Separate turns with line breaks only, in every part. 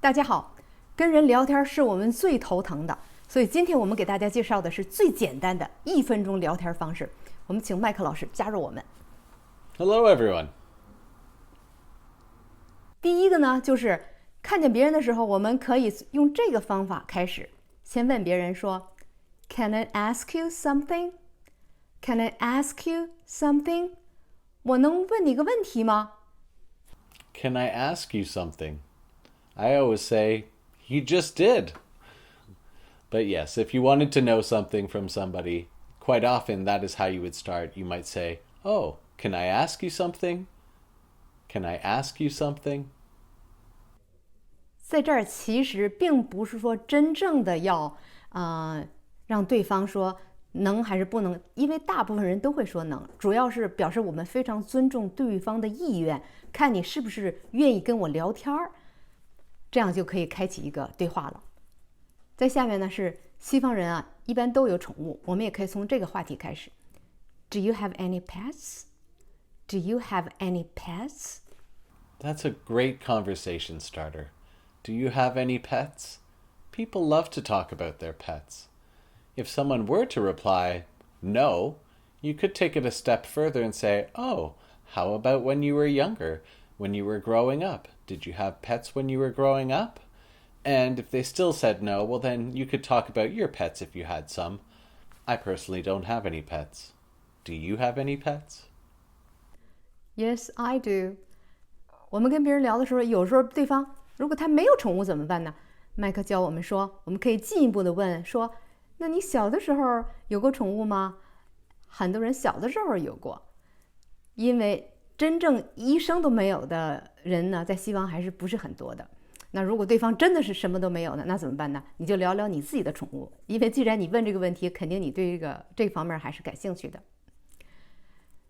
大家好，跟人聊天是我们最头疼的，所以今天我们给大家介绍的是最简单的1分钟聊天方式。我们请麦克老师加入我们。
Hello, everyone.
第一个呢，就是看见别人的时候，我们可以用这个方法开始，先问别人说 "Can I ask you something? Can I ask you something? 我能问你个问题吗？
Can I ask you something? I always say, he just did. But yes, if you wanted to know something from somebody, quite often that is how you would start. You might say, "Oh, can I ask you something? Can I ask you something?"
在这儿其实并不是说真正的要让对方说能还是不能，因为大部分人都会说能，主要是表示我们非常尊重对方的意愿，看你是不是愿意跟我聊天儿，这样就可以开启一个对话了。在下面呢是西方人一般都有宠物，我们也可以从这个话题开始。Do you have any pets? Do you have any pets?
That's a great conversation starter. Do you have any pets? People love to talk about their pets. If someone were to reply, no, you could take it a step further and say, "Oh, how about when you were younger, when you were growing up? Did you have pets when you were growing up?" And if they still said no, well, then you could talk about your pets if you had some. I personally don't have any pets. Do you have any pets?
Yes, I do. 我们跟别人聊的时候，有时候对方如果他没有宠物怎么办呢？麦克教我们说，我们可以进一步的问说，那你小的时候有过宠物吗？很多人小的时候有过，因为真正一生都没有的人呢，在西方还是不是很多的。那如果对方真的是什么都没有呢，那怎么办呢？你就聊聊你自己的宠物，因为既然你问这个问题，肯定你对这方面还是感兴趣的。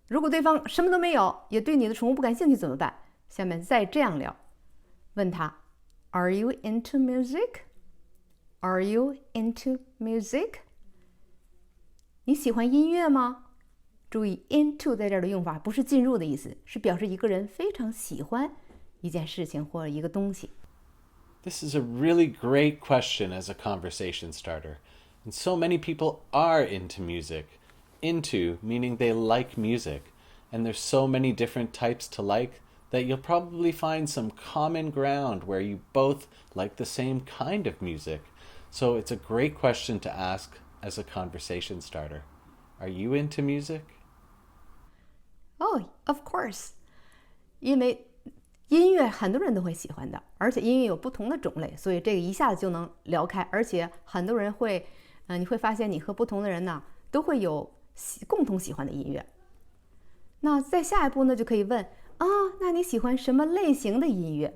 如果对方什么都没有，也对你的宠物不感兴趣怎么办？下面再这样聊，问他 Are you into music? Are you into music? 你喜欢音乐吗？注意 into 在这儿的用法不是进入的意思，是表示一个人非常喜欢一件事情或者一个东西。
This is a really great question as a conversation starter. And so many people are into music. Into meaning they like music. And there's so many different types to like that you'll probably find some common ground where you both like the same kind of music. So it's a great question to ask as a conversation starter. Are you into music?
Oh, of course. 因为音乐很多人都会喜欢的，而且音乐有不同的种类，所以这个一下子就能聊开。而且很多人会，你会发现你和不同的人呢都会有共同喜欢的音乐。那再下一步呢，就可以问那你喜欢什么类型的音乐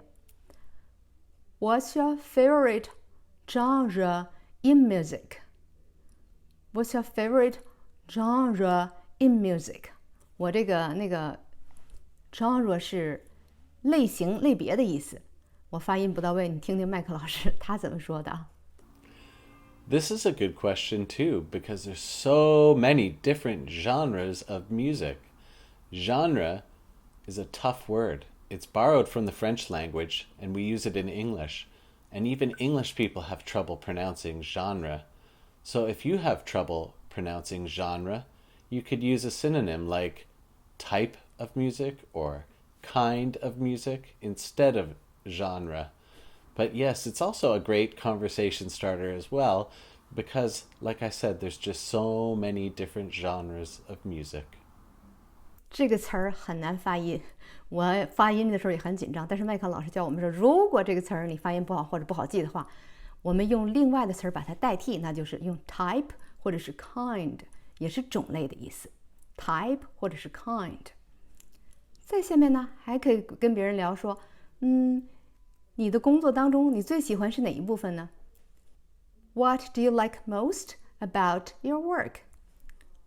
？What's your favorite genre in music? What's your favorite genre in music? 我这个那个 genre 是类型类别的意思，我发音不到位，你听听麦克老师他怎么说的啊。
This is a good question too, because there's so many different genres of music. Genre is a tough word. It's borrowed from the French language, and we use it in English. And even English people have trouble pronouncing genre. So if you have trouble pronouncing genre, you could use a synonym like type of music or kind of music instead of genre. But yes, it's also a great conversation starter as well, because, like I said, there's just so many different genres of music.
这个词儿很难发音，我发音的时候也很紧张。但是麦克老师教我们说，如果这个词儿你发音不好或者不好记的话，我们用另外的词儿把它代替，那就是用 type 或者是 kind， 也是种类的意思。type 或者是 kind。在下面呢，还可以跟别人聊说，你的工作当中你最喜欢是哪一部分呢？ What do you like most about your work?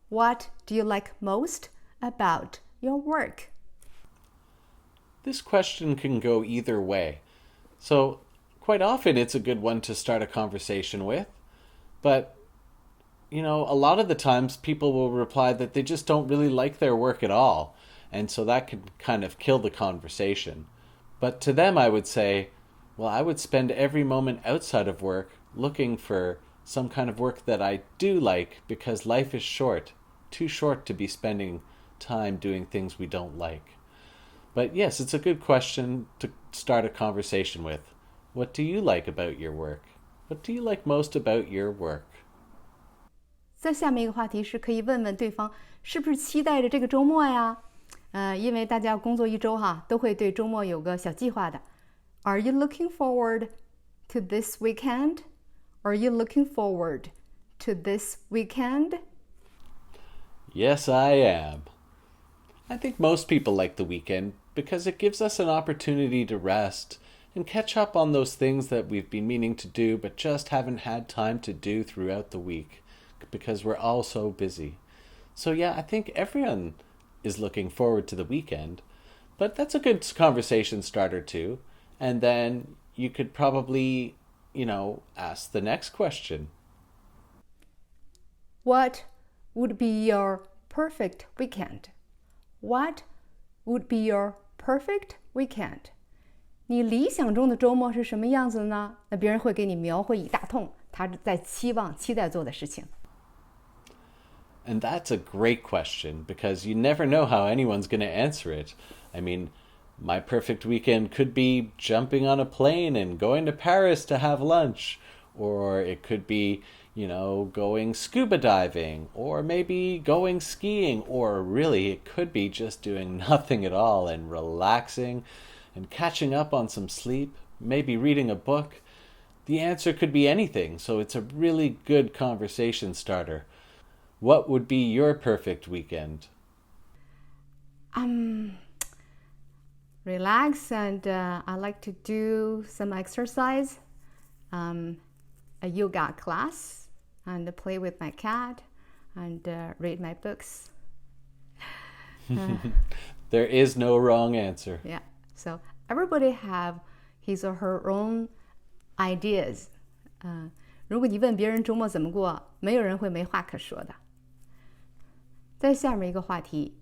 What do you like most about your work?
This question can go either way. So, quite often it's a good one to start a conversation with. But, a lot of the times people will reply that they just don't really like their work at all. And so that can kind of kill the conversation. But to them, I would say, Well, I would spend every moment outside of work looking for some kind of work that I do like because life is short, too short to be spending time doing things we don't like. But yes, it's a good question to start a conversation with. What do you like about your work? What do you like most about your work?
再下面一个话题是可以问问对方是不是期待着这个周末呀？因为大家工作一周哈，都会对周末有个小计划的。Are you looking forward to this weekend? Are you looking forward to this weekend?
Yes, I am. I think most people like the weekend because it gives us an opportunity to rest and catch up on those things that we've been meaning to do but just haven't had time to do throughout the week because we're all so busy. So yeah, I think everyone is looking forward to the weekend, but that's a good conversation starter too. And then you could probably, ask the next question.
What would be your perfect weekend? What would be your perfect weekend? 你理想中的周末是什么样子呢？那别人会给你描绘一大通他在期待做的事情。
And that's a great question because you never know how anyone's going to answer it. I mean, my perfect weekend could be jumping on a plane and going to Paris to have lunch, or it could be, going scuba diving, or maybe going skiing, or really it could be just doing nothing at all and relaxing and catching up on some sleep, maybe reading a book. The answer could be anything, so it's a really good conversation starter. What would be your perfect weekend?
Relax and I like to do some exercise, a yoga class, and play with my cat, and read my books.
There is no wrong answer.
Yeah, so everybody have his or her own ideas. 如果你问别人周末怎么过，没有人会没话可说的。再下面一个话题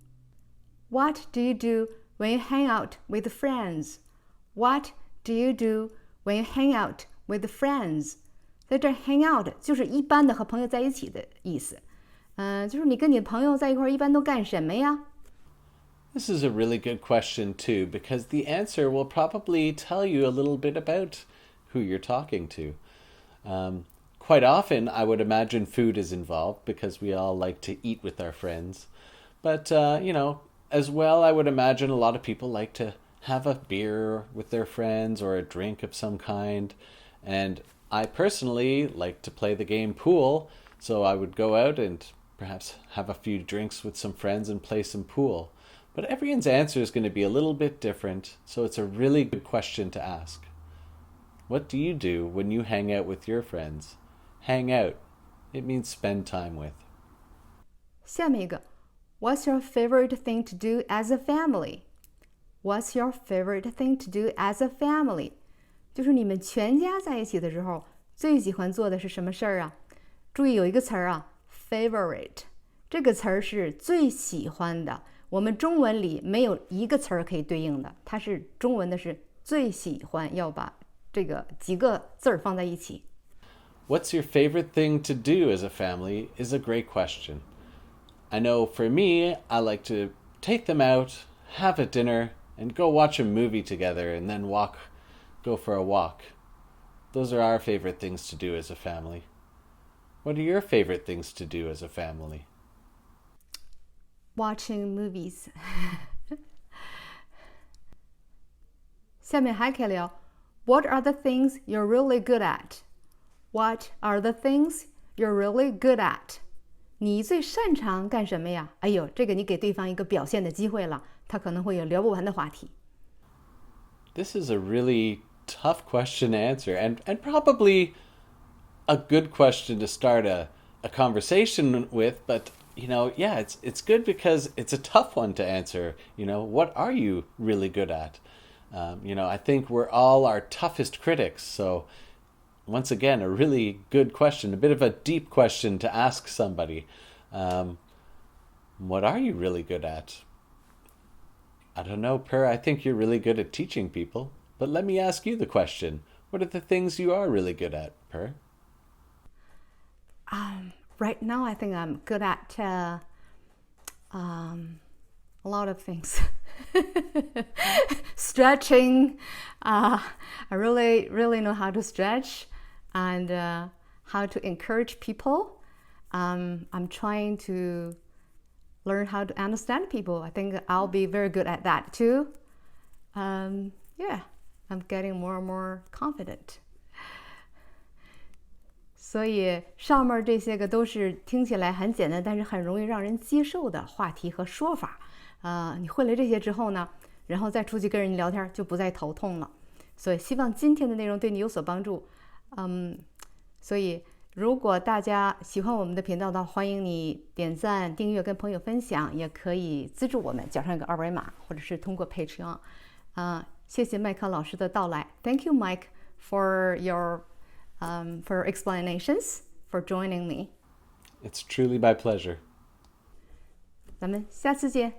What do you do when you hang out with friends? What do you do when you hang out with friends? 在这 hang out 就是一般的和朋友在一起的意思。就是你跟你的朋友在一块儿一般都干什么呀？
This is a really good question too because the answer will probably tell you a little bit about who you're talking to. Quite often, I would imagine food is involved because we all like to eat with our friends. But, as well, I would imagine a lot of people like to have a beer with their friends or a drink of some kind. And I personally like to play the game pool, so I would go out and perhaps have a few drinks with some friends and play some pool. But everyone's answer is going to be a little bit different, so it's a really good question to ask. What do you do when you hang out with your friends? Hang out. It means spend time with.
下面一个 What's your favorite thing to do as a family? What's your favorite thing to do as a family? 就是你们全家在一起的时候最喜欢做的是什么事儿啊？注意有一个词儿啊 favorite 这个词儿是最喜欢的，我们中文里没有一个词儿可以对应的，它是中文的是最喜欢，要把这个几个字儿放在一起。
What's your favorite thing to do as a family is a great question. I know for me, I like to take them out, have a dinner, and go watch a movie together and then go for a walk. Those are our favorite things to do as a family. What are your favorite things to do as a family?
Watching movies. 下面还可以聊 What are the things you're really good at? What are the things you're really good at? 你最擅长干什么呀？哎呦，这个你给对方一个表现的机会了，他可能会有聊不完的话题。
This is a really tough question to answer and probably a good question to start a conversation with, but it's good because it's a tough one to answer. What are you really good at? I think we're all our toughest critics, so once again, a really good question, a bit of a deep question to ask somebody. What are you really good at? I don't know, Purr, I think you're really good at teaching people. But let me ask you the question. What are the things you are really good at, Purr?
Right now, I think I'm good at a lot of things. Stretching. I really know how to stretch and how to encourage people. I'm trying to learn how to understand people. I think I'll be very good at that too. Yeah, I'm getting more and more confident. 所以上面这些个都是听起来很简单，但是很容易让人接受的话题和说法。你会了这些之后呢，然后再出去跟人聊天就不再头痛了。所以希望今天的内容对你有所帮助。所以如果大家喜欢我们的频道的话，欢迎你点赞、订阅、跟朋友分享，也可以资助我们，缴上一个二维码，或者是通过 Patreon。谢谢麦克老师的到来。Thank you, Mike, for your explanations, for joining me.
It's truly my pleasure.
咱们下次见。